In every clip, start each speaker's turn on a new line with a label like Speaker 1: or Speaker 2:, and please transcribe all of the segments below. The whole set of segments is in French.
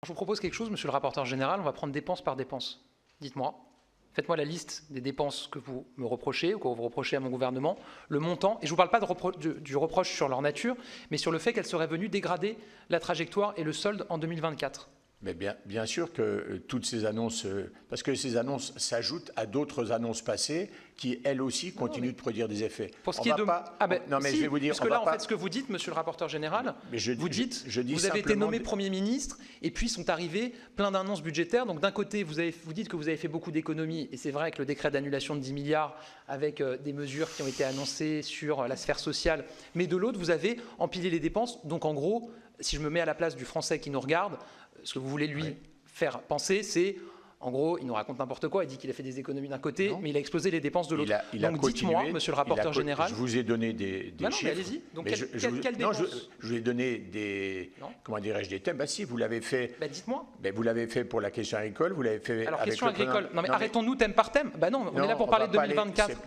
Speaker 1: Je vous propose quelque chose, monsieur le rapporteur général, on va prendre dépense par dépense. Dites-moi, faites-moi la liste des dépenses que vous me reprochez ou que vous reprochez à mon gouvernement, le montant, et je ne vous parle pas du reproche sur leur nature, mais sur le fait qu'elle serait venue dégrader la trajectoire et le solde en 2024.
Speaker 2: Mais bien sûr que toutes ces annonces, parce que ces annonces s'ajoutent à d'autres annonces passées qui, elles aussi, continuent de produire des effets.
Speaker 1: Pour ce qui est de...
Speaker 2: non, mais si, je vais vous dire...
Speaker 1: Parce que là, en fait, ce que vous dites, monsieur le rapporteur général, vous dites, vous avez été nommé Premier ministre, et puis sont arrivés plein d'annonces budgétaires. Donc d'un côté, vous dites que vous avez fait beaucoup d'économies, et c'est vrai que le décret d'annulation de 10 milliards, avec des mesures qui ont été annoncées sur la sphère sociale, mais de l'autre, vous avez empilé les dépenses. Donc en gros, si je me mets à la place du Français qui nous regarde, ce que vous voulez lui faire penser, c'est, en gros, il nous raconte n'importe quoi, il dit qu'il a fait des économies d'un côté, mais il a explosé les dépenses de l'autre. Donc dites-moi, monsieur le rapporteur général...
Speaker 2: Je vous ai donné des chiffres.
Speaker 1: Allez-y. Donc quelle dépense?
Speaker 2: Je vous ai donné des... Comment dirais-je, des thèmes. Si, vous l'avez fait...
Speaker 1: dites-moi.
Speaker 2: Vous l'avez fait pour la question agricole, vous l'avez fait...
Speaker 1: Alors, question agricole. Non, mais arrêtons-nous thème par thème. Non, on est là pour parler de 2024.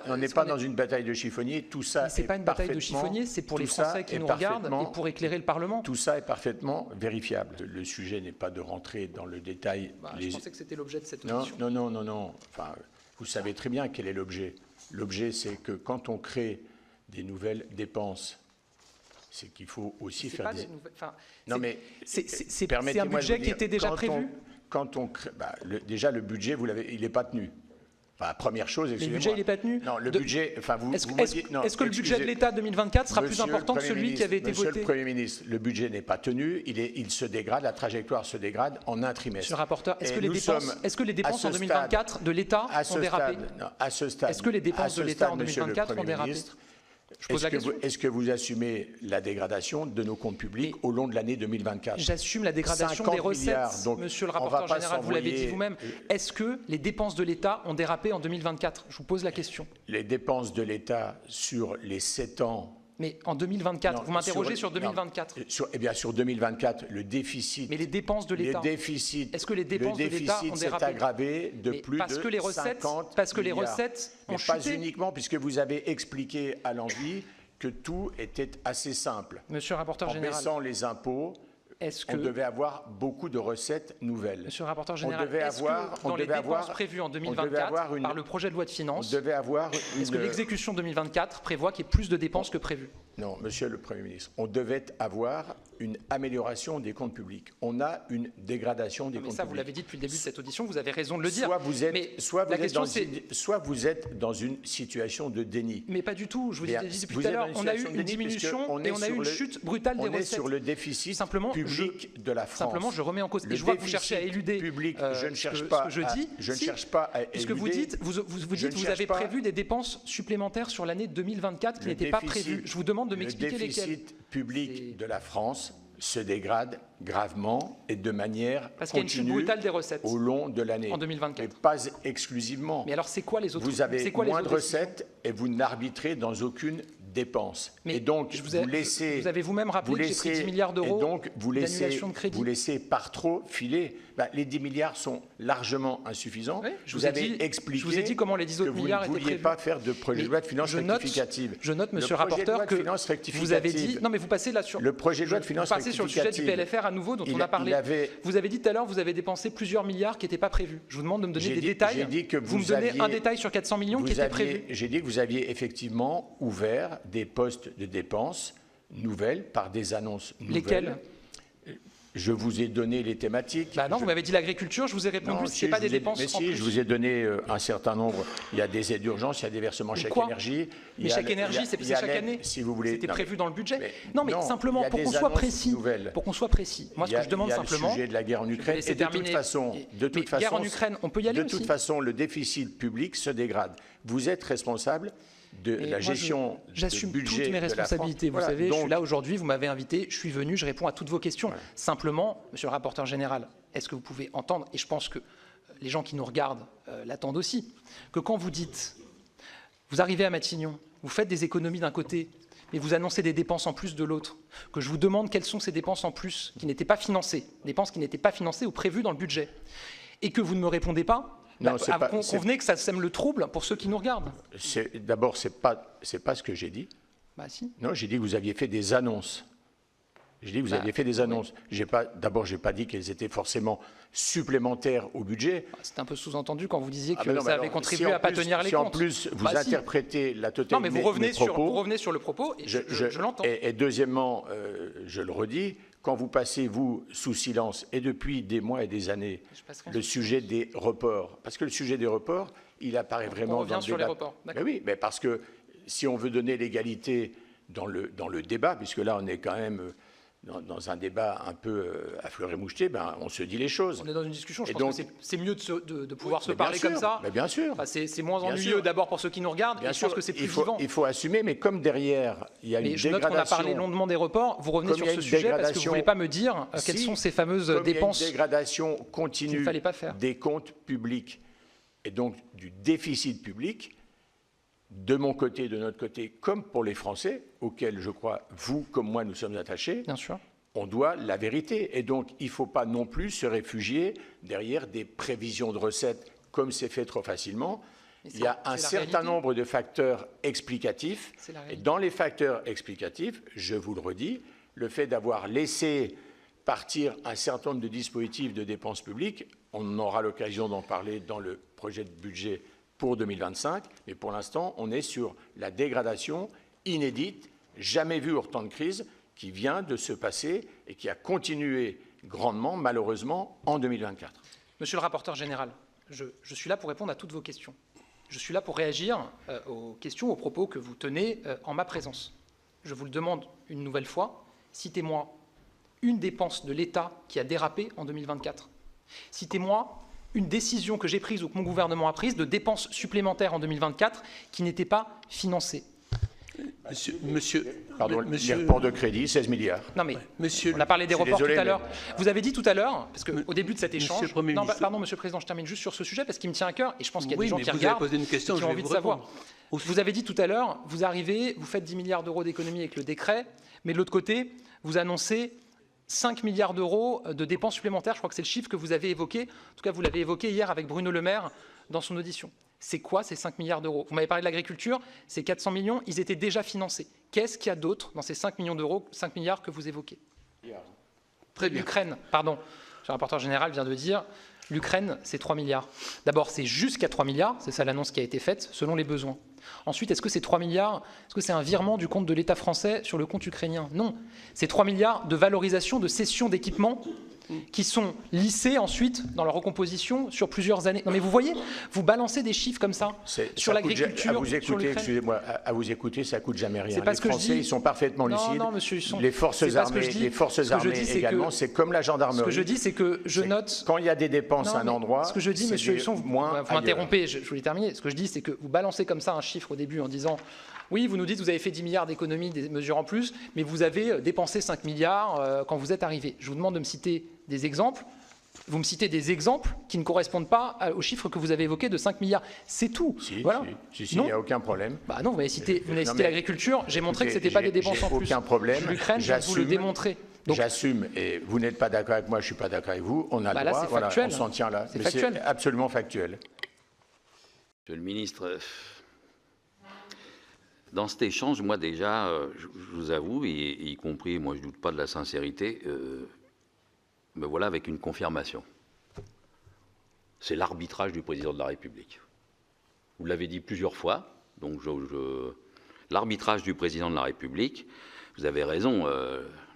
Speaker 2: On n'est pas dans une bataille de chiffonnier, tout ça...
Speaker 1: C'est pas une bataille de chiffonnier, c'est pour les Français qui nous regardent et pour éclairer le Parlement.
Speaker 2: Tout ça est parfaitement vérifiable. Le sujet n'est pas de rentrer dans le détail...
Speaker 1: Je pensais que c'était l'objet de cette audition.
Speaker 2: Non. Enfin, vous savez très bien quel est l'objet. L'objet, c'est que quand on crée des nouvelles dépenses, c'est qu'il faut aussi faire des... Non, mais
Speaker 1: c'est un budget qui était déjà prévu.
Speaker 2: Quand on crée... déjà, le budget, il n'est pas tenu. Enfin, première chose, excusez-moi.
Speaker 1: Le budget, il n'est pas tenu.
Speaker 2: Non, le budget... Enfin,
Speaker 1: est-ce que le budget de l'État 2024 sera plus important que celui qui avait été voté?
Speaker 2: Monsieur le Premier ministre, le budget n'est pas tenu, il se dégrade, la trajectoire se dégrade en un trimestre.
Speaker 1: Monsieur le rapporteur, est-ce que les dépenses en 2024 de l'État ont dérapé?
Speaker 2: À ce stade,
Speaker 1: est-ce que les dépenses de l'État en 2024 ont dérapé?
Speaker 2: Est-ce que vous assumez la dégradation de nos comptes publics au long de l'année 2024?
Speaker 1: J'assume la dégradation des recettes, monsieur le rapporteur général, vous l'avez dit vous-même. Est-ce que les dépenses de l'État ont dérapé en 2024? Je vous pose la question.
Speaker 2: Les dépenses de l'État sur les 7 ans...
Speaker 1: Mais en 2024, vous m'interrogez sur 2024.
Speaker 2: Sur 2024, le déficit...
Speaker 1: Mais les dépenses de l'État...
Speaker 2: Est-ce que les dépenses de l'État ont dérapé? S'est aggravé de plus de 50 milliards.
Speaker 1: Parce que les recettes ont chuté.
Speaker 2: Pas uniquement, puisque vous avez expliqué à l'envi que tout était assez simple.
Speaker 1: Monsieur le rapporteur général...
Speaker 2: En baissant les impôts, on devait avoir beaucoup de recettes nouvelles.
Speaker 1: Monsieur le rapporteur général, est-ce que dans les dépenses prévues en 2024 par le projet de loi de finances, est-ce que l'exécution 2024 prévoit qu'il y ait plus de dépenses que prévu?
Speaker 2: Non, monsieur le Premier ministre, on devait avoir une amélioration des comptes publics. On a une dégradation des comptes publics.
Speaker 1: Ça, vous l'avez dit depuis le début de cette audition, vous avez raison de le dire.
Speaker 2: Soit vous êtes dans une situation de déni.
Speaker 1: Mais pas du tout, je vous l'ai dit depuis tout à l'heure, on a eu une diminution et on a eu une chute brutale des recettes.
Speaker 2: On est sur le déficit public de la France.
Speaker 1: Simplement, je remets en cause. Et je vois que vous cherchez à éluder
Speaker 2: public, je ne cherche pas
Speaker 1: ce que je dis.
Speaker 2: Je ne cherche pas à éluder.
Speaker 1: Ce que vous dites, vous avez prévu des dépenses supplémentaires sur l'année 2024 qui n'étaient pas prévues. Je vous demande de m'expliquer lesquelles.
Speaker 2: Le déficit public de la France se dégrade gravement et de manière continue au long de l'année.
Speaker 1: En 2024.
Speaker 2: Et pas exclusivement.
Speaker 1: Mais alors, c'est quoi les autres?
Speaker 2: Vous avez moins de recettes et vous n'arbitrez dans aucune dépense.
Speaker 1: Mais
Speaker 2: et donc, vous
Speaker 1: avez vous-même rappelé que j'ai pris 10 milliards d'euros d'annulation de crédit.
Speaker 2: Vous laissez par trop filer. Les 10 milliards sont largement insuffisants. Oui, je vous ai
Speaker 1: dit comment les 10 autres milliards étaient prévus.
Speaker 2: Vous ne vouliez pas faire de projet de loi de finances rectificative.
Speaker 1: Je note, monsieur le rapporteur, que vous avez dit... Non, mais vous passez là sur...
Speaker 2: Le projet de loi de finances rectificative.
Speaker 1: Vous passez sur le sujet du PLFR à nouveau, dont on a parlé. Vous avez dit tout à l'heure, vous avez dépensé plusieurs milliards qui n'étaient pas prévus. Je vous demande de me donner des détails.
Speaker 2: J'ai dit que
Speaker 1: vous me donnez un détail sur 400 millions qui était prévu.
Speaker 2: J'ai dit que vous aviez effectivement ouvert des postes de dépenses nouvelles par des annonces nouvelles.
Speaker 1: Lesquelles?
Speaker 2: Je vous ai donné les thématiques.
Speaker 1: Non, vous m'avez dit l'agriculture, je vous ai répondu, ce n'est pas des dépenses en plus.
Speaker 2: Je vous ai donné un certain nombre. Il y a des aides d'urgence, il y a des versements chèque énergie.
Speaker 1: Mais chèque énergie, c'est chaque année.
Speaker 2: Si vous voulez.
Speaker 1: C'était prévu dans le budget. Non, mais simplement, pour qu'on soit précis. Moi, ce que je demande simplement.
Speaker 2: Il y a le sujet de la guerre en Ukraine. Et de toute façon, le déficit public se dégrade. Vous êtes responsable de la gestion
Speaker 1: j'assume toutes mes responsabilités. Vous savez, je suis là aujourd'hui, vous m'avez invité, je suis venu, je réponds à toutes vos questions. Voilà. Simplement, monsieur le rapporteur général, est-ce que vous pouvez entendre, et je pense que les gens qui nous regardent l'attendent aussi, que quand vous dites, vous arrivez à Matignon, vous faites des économies d'un côté, mais vous annoncez des dépenses en plus de l'autre, que je vous demande quelles sont ces dépenses en plus qui n'étaient pas financées, dépenses qui n'étaient pas financées ou prévues dans le budget, et que vous ne me répondez pas, convenez que ça sème le trouble pour ceux qui nous regardent.
Speaker 2: D'abord, c'est pas ce que j'ai dit.
Speaker 1: Si.
Speaker 2: Non, j'ai dit que vous aviez fait des annonces. Je dis, vous avez fait des annonces. D'abord, je n'ai pas dit qu'elles étaient forcément supplémentaires au budget.
Speaker 1: C'est un peu sous-entendu quand vous disiez que ça avait contribué à ne pas tenir les comptes.
Speaker 2: Si en plus, vous interprétez la totalité
Speaker 1: de mes propos... Non, mais vous revenez sur le propos, et je l'entends.
Speaker 2: Et deuxièmement, je le redis, quand vous passez, vous, sous silence, et depuis des mois et des années, le sujet des reports, parce que le sujet des reports, il apparaît vraiment dans le débat. On revient sur les reports, d'accord. Oui, mais parce que si on veut donner l'égalité dans le débat, puisque là, on est quand même dans un débat un peu à fleur et moucheté, on se dit les choses.
Speaker 1: On est dans une discussion, je pense que c'est mieux de pouvoir se parler comme ça.
Speaker 2: Mais bien sûr.
Speaker 1: Enfin, c'est moins ennuyeux d'abord pour ceux qui nous regardent, et je pense que c'est plus vivant.
Speaker 2: Il faut assumer, mais comme derrière, il y a une dégradation...
Speaker 1: Je note qu'on a parlé longuement des reports, vous revenez sur ce sujet parce que vous ne voulez pas me dire quelles sont ces fameuses dépenses.
Speaker 2: Il y a une dégradation continue des comptes publics, et donc du déficit public, de mon côté, de notre côté, comme pour les Français, auxquels je crois, vous comme moi, nous sommes attachés,
Speaker 1: bien sûr,
Speaker 2: on doit la vérité. Et donc, il ne faut pas non plus se réfugier derrière des prévisions de recettes, comme c'est fait trop facilement. Il y a un certain nombre de facteurs explicatifs. Et dans les facteurs explicatifs, je vous le redis, le fait d'avoir laissé partir un certain nombre de dispositifs de dépenses publiques, on aura l'occasion d'en parler dans le projet de budget pour 2025, mais pour l'instant, on est sur la dégradation inédite, jamais vue au temps de crise, qui vient de se passer et qui a continué grandement, malheureusement, en 2024.
Speaker 1: Monsieur le rapporteur général, je suis là pour répondre à toutes vos questions. Je suis là pour réagir aux questions, aux propos que vous tenez en ma présence. Je vous le demande une nouvelle fois, citez-moi une dépense de l'État qui a dérapé en 2024. Citez-moi une décision que j'ai prise ou que mon gouvernement a prise de dépenses supplémentaires en 2024 qui n'étaient pas financées.
Speaker 2: Monsieur, les reports de crédit, 16 milliards.
Speaker 1: Non mais, on a parlé des reports tout à l'heure. Vous avez dit tout à l'heure, parce qu'au début de cet échange... Non, pardon, Monsieur le Président, je termine juste sur ce sujet, parce qu'il me tient à cœur, et je pense qu'il y a des gens qui regardent et qui ont envie de savoir. Vous avez dit tout à l'heure, vous arrivez, vous faites 10 milliards d'euros d'économie avec le décret, mais de l'autre côté, vous annoncez 5 milliards d'euros de dépenses supplémentaires. Je crois que c'est le chiffre que vous avez évoqué. En tout cas, vous l'avez évoqué hier avec Bruno Le Maire dans son audition. C'est quoi ces 5 milliards d'euros? Vous m'avez parlé de l'agriculture, ces 400 millions, ils étaient déjà financés. Qu'est-ce qu'il y a d'autre dans ces 5 millions d'euros, 5 milliards que vous évoquez? Très bien. L'Ukraine, pardon, le rapporteur général vient de dire, l'Ukraine, c'est 3 milliards. D'abord, c'est jusqu'à 3 milliards, c'est ça l'annonce qui a été faite, selon les besoins. Ensuite, est-ce que c'est 3 milliards, est-ce que c'est un virement du compte de l'État français sur le compte ukrainien? Non, c'est 3 milliards de valorisation, de cession d'équipements qui sont lissés ensuite dans leur recomposition sur plusieurs années. Non mais vous voyez, vous balancez des chiffres comme ça sur l'agriculture, sur l'Ukraine.
Speaker 2: Excusez-moi, à vous écouter, ça ne coûte jamais rien. Les Français, ils sont parfaitement lucides. Non, monsieur Husson, les forces armées également, c'est comme la gendarmerie.
Speaker 1: Ce que je dis, c'est que je note...
Speaker 2: Quand il y a des dépenses à un endroit...
Speaker 1: Ce que je dis, monsieur Husson, vous m'interrompez, je voulais terminer. Ce que je dis, c'est que vous balancez comme ça un chiffre au début en disant... Oui, vous nous dites que vous avez fait 10 milliards d'économies, des mesures en plus, mais vous avez dépensé 5 milliards quand vous êtes arrivé. Je vous demande de me citer des exemples. Vous me citez des exemples qui ne correspondent pas aux chiffres que vous avez évoqués de 5 milliards. C'est tout.
Speaker 2: Voilà. Si, il n'y a aucun problème.
Speaker 1: Bah non, vous m'avez cité l'agriculture. J'ai montré que ce n'était pas des dépenses en plus.
Speaker 2: Aucun problème.
Speaker 1: L'Ukraine, je vous le démontrer.
Speaker 2: J'assume, et vous n'êtes pas d'accord avec moi, je ne suis pas d'accord avec vous. On a le droit, voilà, on s'en tient là. C'est absolument factuel.
Speaker 3: Monsieur le ministre... Dans cet échange, moi déjà, je vous avoue, y compris, moi je ne doute pas de la sincérité, me voilà avec une confirmation. C'est l'arbitrage du président de la République. Vous l'avez dit plusieurs fois, donc l'arbitrage du président de la République, vous avez raison,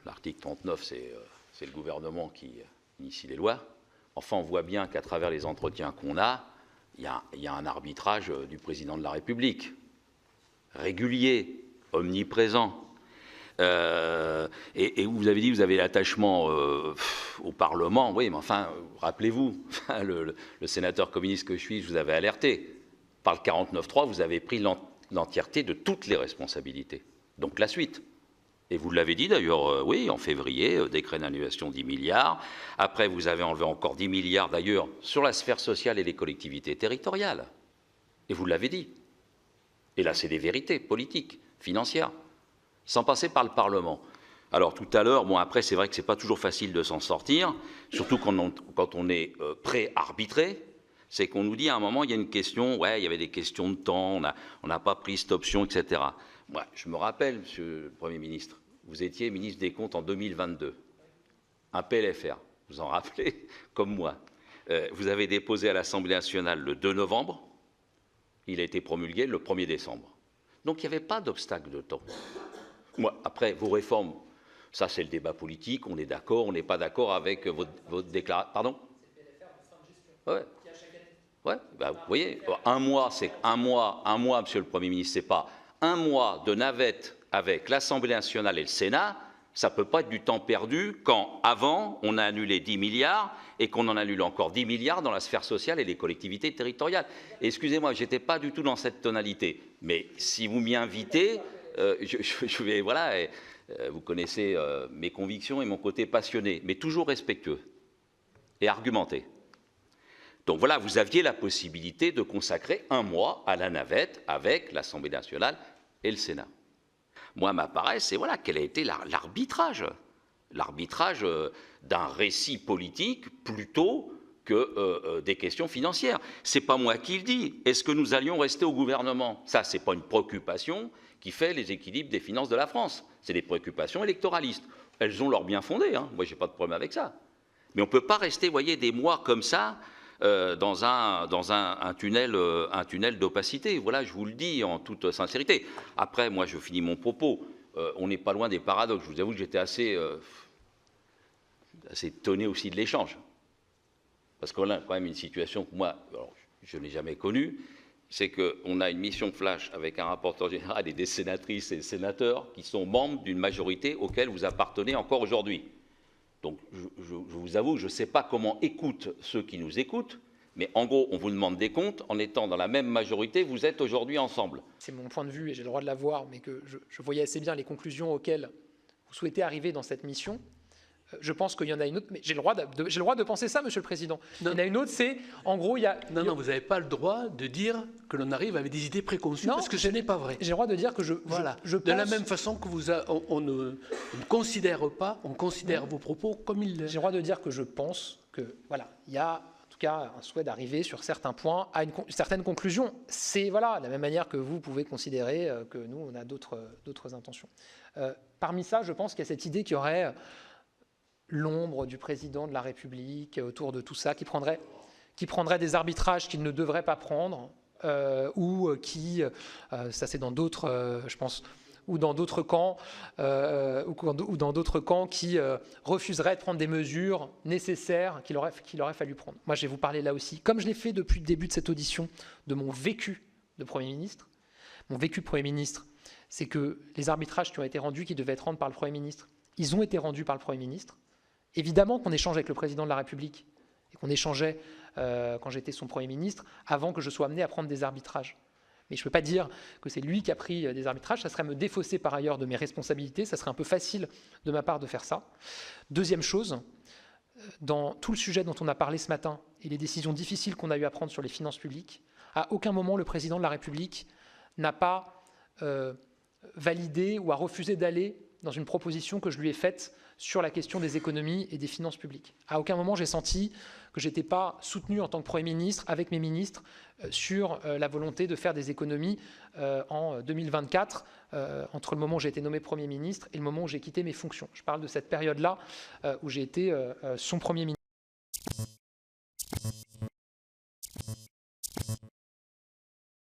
Speaker 3: l'article 39, c'est le gouvernement qui initie les lois. Enfin, on voit bien qu'à travers les entretiens qu'on a, il y a un arbitrage du président de la République. Régulier, omniprésent. Et vous avez dit, vous avez l'attachement au Parlement. Oui, mais enfin, rappelez-vous, le sénateur communiste que je suis, je vous avais alerté. Par le 49.3, vous avez pris l'entièreté de toutes les responsabilités. Donc la suite. Et vous l'avez dit d'ailleurs, oui, en février, décret d'annulation 10 milliards. Après, vous avez enlevé encore 10 milliards d'ailleurs sur la sphère sociale et les collectivités territoriales. Et vous l'avez dit. Et là, c'est des vérités politiques, financières, sans passer par le Parlement. Alors, tout à l'heure, bon, après, c'est vrai que ce n'est pas toujours facile de s'en sortir, surtout quand on est prêt à arbitrer. C'est qu'on nous dit à un moment, il y a une question, ouais, il y avait des questions de temps, on n'a pas pris cette option, etc. Moi, je me rappelle, Monsieur le Premier ministre, vous étiez ministre des Comptes en 2022. Un PLFR, vous en rappelez, comme moi. Vous avez déposé à l'Assemblée nationale le 2 novembre. Il a été promulgué le 1er décembre. Donc, il n'y avait pas d'obstacle de temps. Moi, après, vos réformes, ça, c'est le débat politique. On est d'accord, on n'est pas d'accord avec votre déclaration. Pardon ? Ouais. Ouais, bah, vous voyez, un mois, monsieur le Premier ministre, c'est pas un mois de navette avec l'Assemblée nationale et le Sénat, ça ne peut pas être du temps perdu quand, avant, on a annulé 10 milliards et qu'on en annule encore 10 milliards dans la sphère sociale et les collectivités territoriales. Excusez-moi, je n'étais pas du tout dans cette tonalité, mais si vous m'y invitez, je vais, voilà, vous connaissez mes convictions et mon côté passionné, mais toujours respectueux et argumenté. Donc voilà, vous aviez la possibilité de consacrer un mois à la navette avec l'Assemblée nationale et le Sénat. Moi, ma paresse, c'est voilà, quel a été l'arbitrage d'un récit politique plutôt que des questions financières. C'est pas moi qui le dis. Est-ce que nous allions rester au gouvernement? Ça, c'est pas une préoccupation qui fait les équilibres des finances de la France. C'est des préoccupations électoralistes. Elles ont leur bien fondé. Hein. Moi, j'ai pas de problème avec ça. Mais on peut pas rester, vous voyez, des mois comme ça. Dans un tunnel d'opacité. Voilà, je vous le dis en toute sincérité. Après, moi, je finis mon propos. On n'est pas loin des paradoxes. Je vous avoue que j'étais assez étonné aussi de l'échange. Parce qu'on a quand même une situation que moi, alors, je n'ai jamais connue, c'est qu'on a une mission flash avec un rapporteur général et des sénatrices et des sénateurs qui sont membres d'une majorité auquel vous appartenez encore aujourd'hui. Donc, je vous avoue, je ne sais pas comment écoutent ceux qui nous écoutent, mais en gros, on vous demande des comptes, en étant dans la même majorité, vous êtes aujourd'hui ensemble.
Speaker 1: C'est mon point de vue, et j'ai le droit de l'avoir, mais que je voyais assez bien les conclusions auxquelles vous souhaitez arriver dans cette mission. Je pense qu'il y en a une autre, mais j'ai le droit de penser ça, Monsieur le Président. Non. Il y en a une autre, c'est, en gros, il y a...
Speaker 4: Non, vous n'avez pas le droit de dire que l'on arrive avec des idées préconçues, non, parce que ce n'est pas vrai.
Speaker 1: J'ai le droit de dire que je pense...
Speaker 4: De la même façon que on ne considère pas, on considère vos propos comme ils...
Speaker 1: J'ai le droit de dire que je pense que, voilà, il y a en tout cas un souhait d'arriver sur certains points à une certaine conclusion. C'est, voilà, de la même manière que vous pouvez considérer que nous, on a d'autres intentions. Parmi ça, je pense qu'il y a cette idée qu'il y aurait... l'ombre du président de la République autour de tout ça, qui prendrait des arbitrages qu'il ne devrait pas prendre, ou qui, ça c'est dans d'autres, je pense, ou dans d'autres camps, qui refuseraient de prendre des mesures nécessaires qu'il aurait fallu prendre. Moi, je vais vous parler là aussi, comme je l'ai fait depuis le début de cette audition, de mon vécu de Premier ministre. Mon vécu de Premier ministre, c'est que les arbitrages qui ont été rendus, qui devaient être rendus par le Premier ministre, ils ont été rendus par le Premier ministre. Évidemment qu'on échange avec le président de la République et qu'on échangeait quand j'étais son Premier ministre avant que je sois amené à prendre des arbitrages. Mais je ne peux pas dire que c'est lui qui a pris des arbitrages, ça serait me défausser par ailleurs de mes responsabilités, ça serait un peu facile de ma part de faire ça. Deuxième chose, dans tout le sujet dont on a parlé ce matin et les décisions difficiles qu'on a eu à prendre sur les finances publiques, à aucun moment le président de la République n'a pas validé ou a refusé d'aller dans une proposition que je lui ai faite sur la question des économies et des finances publiques. À aucun moment, j'ai senti que je n'étais pas soutenu en tant que Premier ministre avec mes ministres sur la volonté de faire des économies en 2024, entre le moment où j'ai été nommé Premier ministre et le moment où j'ai quitté mes fonctions. Je parle de cette période-là où j'ai été son Premier ministre.